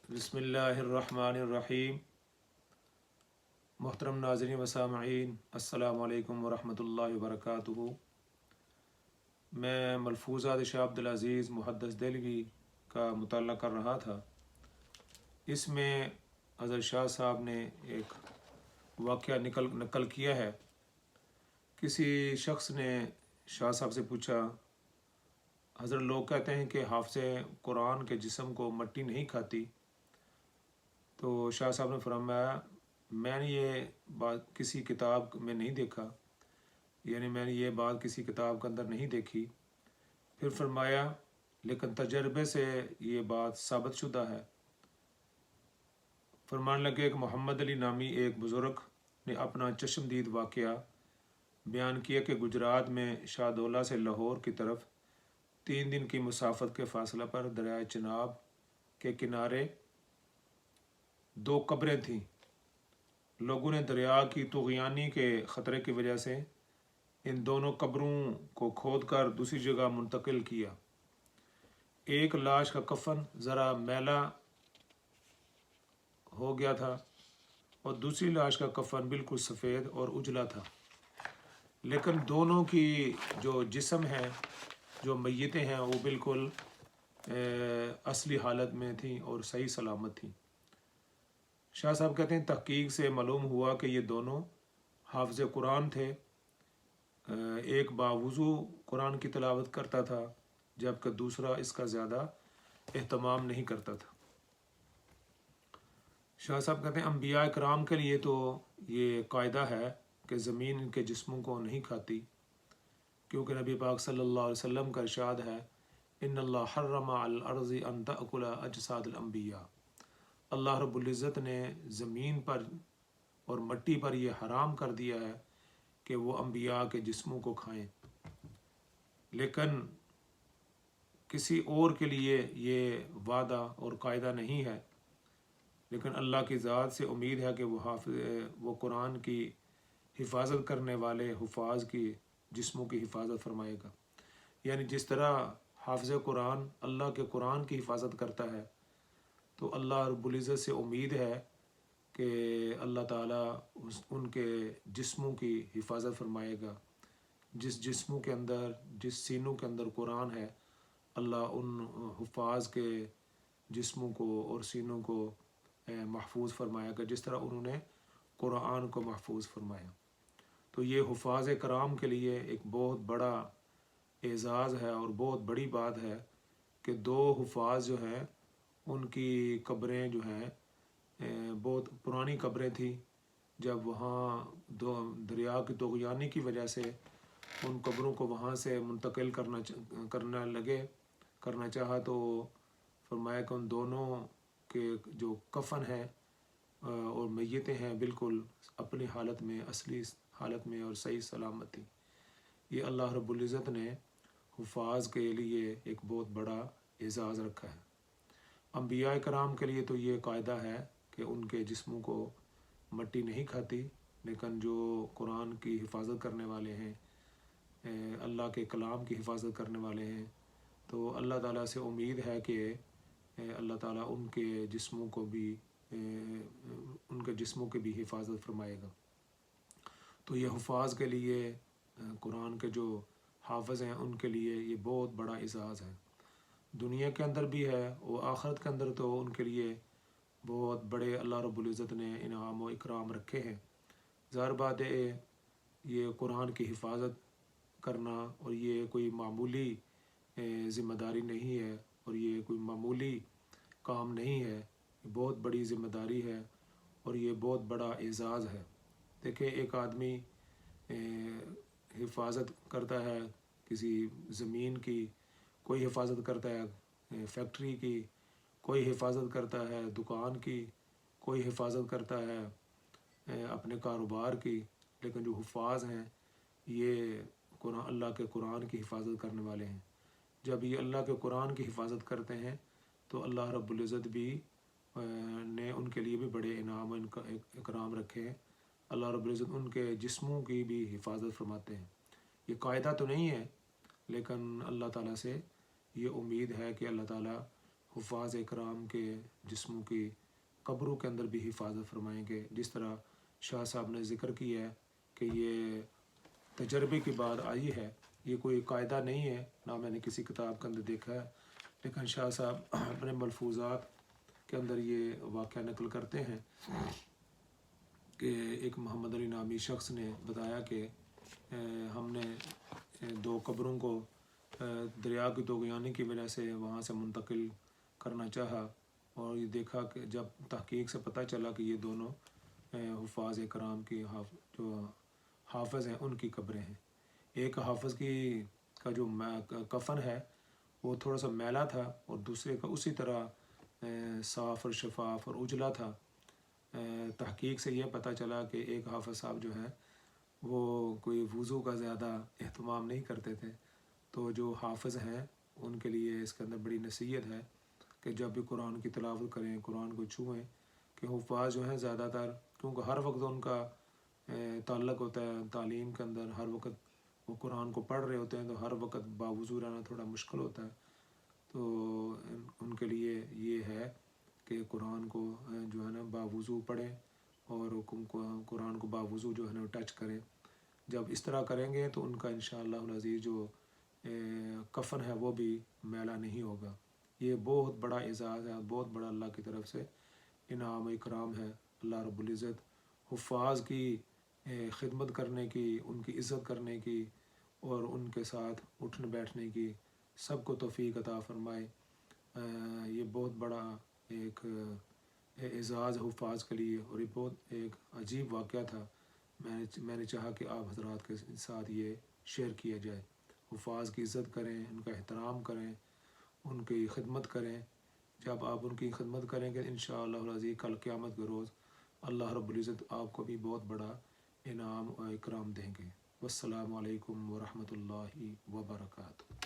बिस्मिल्लाहिर्रहमानिर्रहीम। मोहतरम नाज़रीन व सामईन, अस्सलामु अलैकुम वरहमतुल्लाहि वबरकातुहू। मैं मलफूज़ात शाह अब्दुल अज़ीज़ मुहद्दिस देलवी का मुताला कर रहा था। इसमें हज़रत शाह साहब ने एक वाक़या नकल किया है। किसी शख्स ने शाह साहब से पूछा, हज़रत लोग कहते हैं कि हाफ़िज़े कुरान के जिस्म को मट्टी नहीं खाती। तो शाह साहब ने फरमाया, मैंने ये बात किसी किताब में नहीं देखा, यानी मैंने ये बात किसी किताब के अंदर नहीं देखी। फिर फरमाया, लेकिन तजर्बे से ये बात साबित शुदा है। फरमान लगे कि मोहम्मद अली नामी एक बुज़ुर्ग ने अपना चश्मदीद वाक़या बयान किया कि गुजरात में शाहदौला से लाहौर की तरफ 3 दिन की मुसाफत के फासला पर दरिया चिनाब के किनारे 2 कब्रें थीं। लोगों ने दरिया की तुग़यानी के ख़तरे की वजह से इन दोनों कब्रों को खोद कर दूसरी जगह मुंतकिल किया। एक लाश का कफन ज़रा मैला हो गया था और दूसरी लाश का कफन बिल्कुल सफ़ेद और उजला था, लेकिन दोनों की जो जिस्म है, जो मैयतें हैं, वो बिल्कुल असली हालत में थी और सही सलामत थी। शाह साहब कहते हैं, तहकीक से मालूम हुआ कि ये दोनों हाफ़िज़ कुरान थे। एक बावुज़ू कुरान की तिलावत करता था, जबकि दूसरा इसका ज़्यादा एहतमाम नहीं करता था। शाह साहब कहते हैं, अम्बिया इकराम के लिए तो ये कायदा है कि ज़मीन इनके जिस्मों को नहीं खाती, क्योंकि नबी पाक सल्लल्लाहु अलैहि वसल्लम का इरशाद है, इन्नल्लाह हर्रमा अल अर्ज़ि अन तअकुला अजसादल अम्बिया। अल्लाह रब्बुल इज़्ज़त ने ज़मीन पर और मट्टी पर यह हराम कर दिया है कि वो अम्बिया के जिस्मों को खाएं, लेकिन किसी और के लिए ये वादा और कायदा नहीं है। लेकिन अल्लाह की ज़ात से उम्मीद है कि वो कुरान की हिफाजत करने वाले हुफ़ाज़ की जिस्मों की हिफाजत फरमाएगा। यानी जिस तरह हाफ़िज़ कुरान अल्लाह के कुरान की हिफाजत करता है, तो अल्लाह रब्बुल इज़्ज़त से उम्मीद है कि अल्लाह ताला उनके जिस्मों की हिफाजत फरमाएगा। जिस जिस्मों के अंदर, जिस सीनों के अंदर कुरान है, अल्लाह उन हुफ़ाज़ के जिस्मों को और सीनों को महफूज फरमाएगा, जिस तरह उन्होंने कुरान को महफूज फरमाया। तो ये हुफ़ाज़ कराम के लिए एक बहुत बड़ा एज़ाज़ है और बहुत बड़ी बात है कि 2 हुफ़ाज़ जो हैं, उनकी कब्रें जो हैं बहुत पुरानी कब्रें थी। जब वहाँ दरिया की तुग़यानी की वजह से उन कब्रों को वहाँ से मुंतकिल करना चाहा, तो फरमाया कि उन दोनों के जो कफ़न है और मैयतें हैं, बिल्कुल अपनी हालत में, असली हालत में और सही सलामत थी। ये अल्लाह रब्बुल इज़्ज़त ने हुफ़ाज़ के लिए एक बहुत बड़ा एज़ाज़ रखा है। अम्बिया कराम के लिए तो ये कायदा है कि उनके जिस्मों को मट्टी नहीं खाती, लेकिन जो कुरान की हिफाजत करने वाले हैं, अल्लाह के कलाम की हिफाजत करने वाले हैं, तो अल्लाह ताला से उम्मीद है कि अल्लाह ताला उनके जिस्मों की भी हिफाजत फरमाएगा। तो ये हुफ़ाज़ के लिए, कुरान के जो हाफ़िज़ हैं, उनके लिए ये बहुत बड़ा एज़ाज़ है। दुनिया के अंदर भी है और आखिरत के अंदर तो उनके लिए बहुत बड़े अल्लाह रब्बुल इज़्ज़त ने इनाम व इकराम रखे हैं। ज़ाहिर बात है, ये कुरान की हिफाजत करना और ये कोई मामूली ज़िम्मेदारी नहीं है और ये कोई मामूली काम नहीं है। ये बहुत बड़ी ज़िम्मेदारी है और ये बहुत बड़ा एज़ाज़ है। देखिए, एक आदमी हिफाजत करता है किसी ज़मीन की, कोई हिफाजत करता है फैक्ट्री की, कोई हिफाजत करता है दुकान की, कोई हिफाजत करता है अपने कारोबार की, लेकिन जो हुफ़ाज़ हैं, ये अल्लाह के कुरान की हिफाजत करने वाले हैं। जब ये अल्लाह के कुरान की हिफाजत करते हैं, तो अल्लाह रब्बुल इज़्ज़त भी ने उनके लिए भी बड़े इनाम इकराम रखे हैं। अल्लाह रब्बुल इज़्ज़त उनके जिस्मों की भी हिफाजत फरमाते हैं। ये कायदा तो नहीं है, लेकिन अल्लाह ताला से ये उम्मीद है कि अल्लाह ताला حفاظ اکرام کے جسموں کی قبروں کے اندر بھی حفاظت فرمائیں گے. جس طرح شاہ صاحب نے ذکر کیا ہے کہ یہ تجربے کی بات آئی ہے، یہ کوئی قاعدہ نہیں ہے، نہ میں نے کسی کتاب کے اندر دیکھا ہے، لیکن شاہ صاحب اپنے ملفوظات کے اندر یہ واقعہ نقل کرتے ہیں کہ ایک محمد علی نامی شخص نے بتایا کہ ہم نے 2 قبروں کو دریا کی طغیانی کی وجہ سے وہاں سے منتقل کرنا چاہا، اور یہ دیکھا کہ جب تحقیق سے پتہ چلا کہ یہ دونوں حفاظ کرام کی جو حافظ ہیں ان کی قبریں ہیں. ایک حافظ کا جو کفن ہے وہ تھوڑا سا میلا تھا، اور دوسرے کا اسی طرح صاف اور شفاف اور اجلا تھا. تحقیق سے یہ پتہ چلا کہ ایک حافظ صاحب جو ہیں وہ کوئی وضو کا زیادہ اہتمام نہیں کرتے تھے. تو جو حافظ ہیں ان کے لیے اس کے اندر بڑی نصیحت ہے کہ جب بھی قرآن کی تلاوت کریں، قرآن کو چھوئیں، کہ حفاظ جو ہیں زیادہ تر، کیونکہ ہر وقت ان کا تعلق ہوتا ہے تعلیم کے اندر، ہر وقت وہ قرآن کو پڑھ رہے ہوتے ہیں، تو ہر وقت باوضو رہنا تھوڑا مشکل ہوتا ہے. تو ان کے لیے یہ ہے کہ قرآن کو جو ہے نا باوضو پڑھیں، اور قرآن کو باوضو جو ہے نا ٹچ کریں. جب اس طرح کریں گے تو ان کا انشاءاللہ العزیز جو کفن ہے وہ بھی میلا نہیں ہوگا. یہ بہت بڑا اعزاز ہے، بہت بڑا اللہ کی طرف سے انعام و اکرام ہے. اللہ رب العزت حفاظ کی خدمت کرنے کی، ان کی عزت کرنے کی، اور ان کے ساتھ اٹھنے بیٹھنے کی سب کو توفیق عطا فرمائے. یہ بہت بڑا ایک اعزاز حفاظ کے لیے، اور یہ بہت ایک عجیب واقعہ تھا. میں نے چاہا کہ آپ حضرات کے ساتھ یہ شیئر کیا جائے. حفاظ کی عزت کریں، ان کا احترام کریں، ان کی خدمت کریں. جب آپ ان کی خدمت کریں گے انشاءاللہ العزیز کل قیامت کے روز اللہ رب العزت آپ کو بھی بہت بڑا انعام و اکرام دیں گے. والسلام علیکم ورحمۃ اللہ وبرکاتہ.